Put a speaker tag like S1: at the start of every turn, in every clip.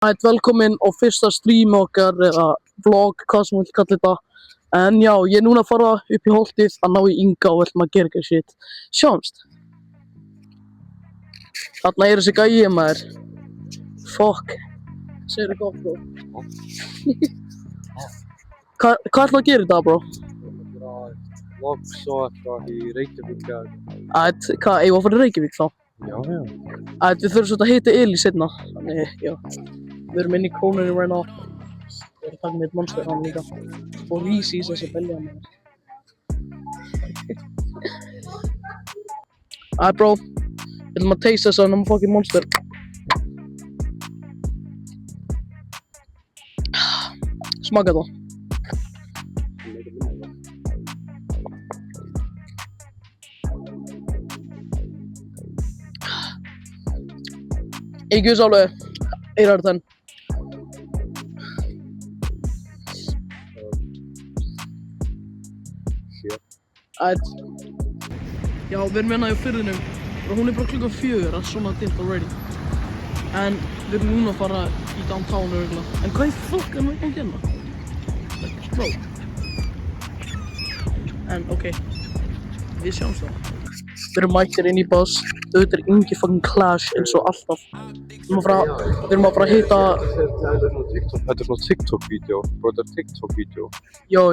S1: Velkomin á fyrsta stream okkar eða vlog, hvað sem við viljum kalla þetta. En já, ég er núna að fara upp í holtið að ná í Inga og ætlum að gera eitthvað shit. Sjáumst. Þarna er þessi gæi maður. Fuck. Segðu gott bro. Hvað ætlum að gera þetta bro?
S2: Vlog svo eitthvað í Reykjavík.
S1: Hvað, eigum við að fara í Reykjavík þá?
S2: Já.
S1: Við þurfum svolítið að hitta Elí seinna. Þannig, já. Við erum inn í krónunni right now. Við erum að taka með eitt monster hann líka. Og rísi í þessi belja maður. Bro. Við ætlum að taste þessa náma fucking monster. Smaka það. Ekki veist alveg, eirar þenn. Já, við erum hérna í firðinum og hún er bara klukkan 4, það er svona dimmt already. En við erum núna að fara í downtown örugglega. En hvað í fuck er maður að gera? Bro. En ok, við sjáumst það. Við erum mættir inn í bus, auðvitað er Ingi fucking Clash eins og alltaf. Við erum að fara að hitta...
S2: Þetta er svona TikTok-vídeó, þetta er TikTok-vídeó.
S1: Jó, en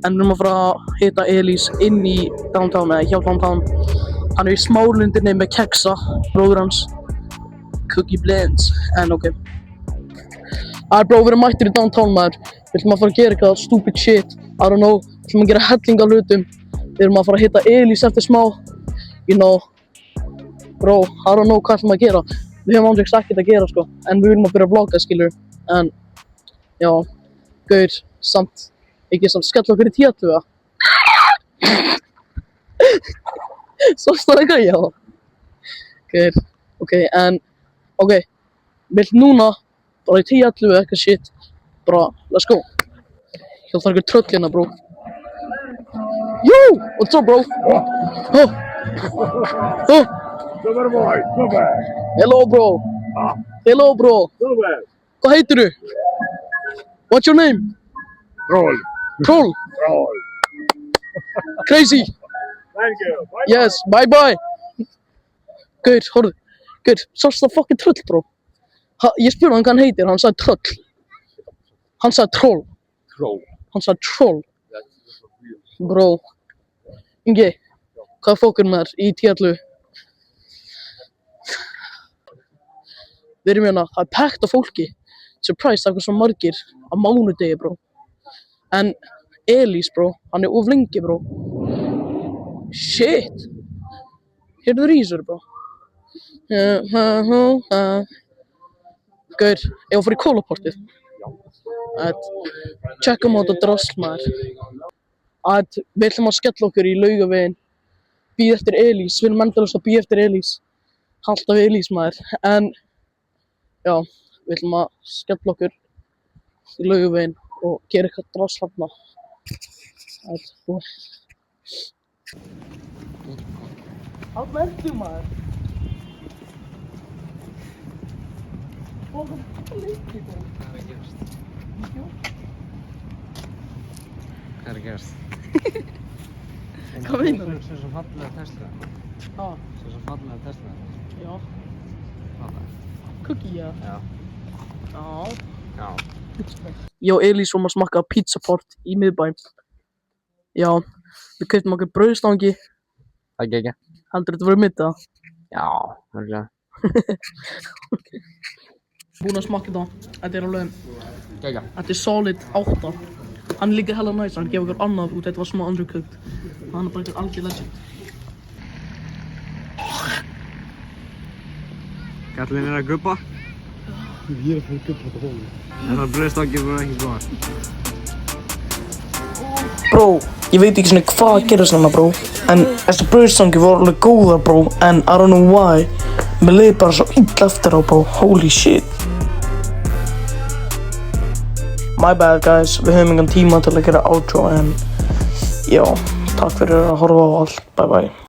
S1: við erum að fara að hitta Elís inn í downtown, eða hjá downtown. Hann er í smálundinni með Keksa, bróður hans. Cookie Blends, en ok. Bro, við erum mættir í downtown maður. Við ætlum að fara að gera eitthvað stupid shit, I don't know. Við ætlum að gera helling af hlutum. Við erum að fara að hitta Elís eftir smá. You know, bro, I don't know hvað ætlum að gera. Við höfum ándriks ekkert að gera sko, en við viljum að byrja að vlogga skilur. En, já, gaur, samt, ekki samt skella okkur í 10 það. Sástu það ekki já. Gaur, ok, við ætlum núna, bara í 10 eitthvað shit, bara, let's go. Hjá það er eitthvað tröll hérna bro. Yo, what's up bro?
S2: Super boy, super.
S1: Hello bro. Hello bro.
S2: Super.
S1: Hvað heitirðu? What's your name?
S2: Troll.
S1: Troll.
S2: Troll.
S1: Crazy.
S2: Thank you. Bye
S1: Yes, bye bye. Gaur, horfðu. Gaur, sástu það fucking tröll bro? Ég spurði hann hvað hann heitir, hann sagði tröll. Hann sagði troll.
S2: Troll.
S1: Hann sagði troll. Bro. Ingi, hvað er fókur með þér í 10? Við erum hérna, það er packt af fólki. Surprise, það er eitthvað svo margir á mánudegi, bro. En Elís, bro, hann er of lengi, bro. Shit. Heyrðu rísur, bro. Gaur, ég var að fara í kólaportið. Checkum á þetta drasl, maður. Við ætlum að skella okkur í Laugaveginn. Bíða eftir Elís, við erum endalaust að bíða eftir Elís. Halda við Elís, maður. En já, við ætlum að skella okkur í Laugaveginn og gera eitthvað drasl þarna. Þarna ertu maður. Hvað er leikið þú?
S3: Hvað er að gerast? Hvað er að gerast?
S1: Hvað meinar þú?
S3: Svo fallega Tesla. Svo fallega Tesla.
S1: Já.
S3: Fallega.
S1: Cookie, já.
S3: Já.
S1: Ég og Elís vorum að smakka pizzaport í miðbæ. Já, við kauptum okkur brauðstangi.
S3: Ekki.
S1: Heldur þetta verið middag?
S3: Já, örgulega.
S1: Búin að smakka þetta. Þetta er alveg,
S3: Ekki.
S1: þetta er solid 8. Hann er líka hella næs, hann gefur okkur annað út, þetta var smá undercooked. Hann er bara eitthvað algjör legend.
S3: Kallinn er að gubba.
S2: Ég er að fara að guppa þetta hóli.
S3: En það brauðstangir voru ekki góðar.
S1: Bro, ég veit ekki svona hvað að gera svona bro. En þessi brauðstangi voru alveg góðar bro, en I don't know why. Mér leiði bara svo illa eftir á bro, holy shit. My bad guys, við höfum engan tíma til að gera outro en já, takk fyrir að horfa á allt, bye bye.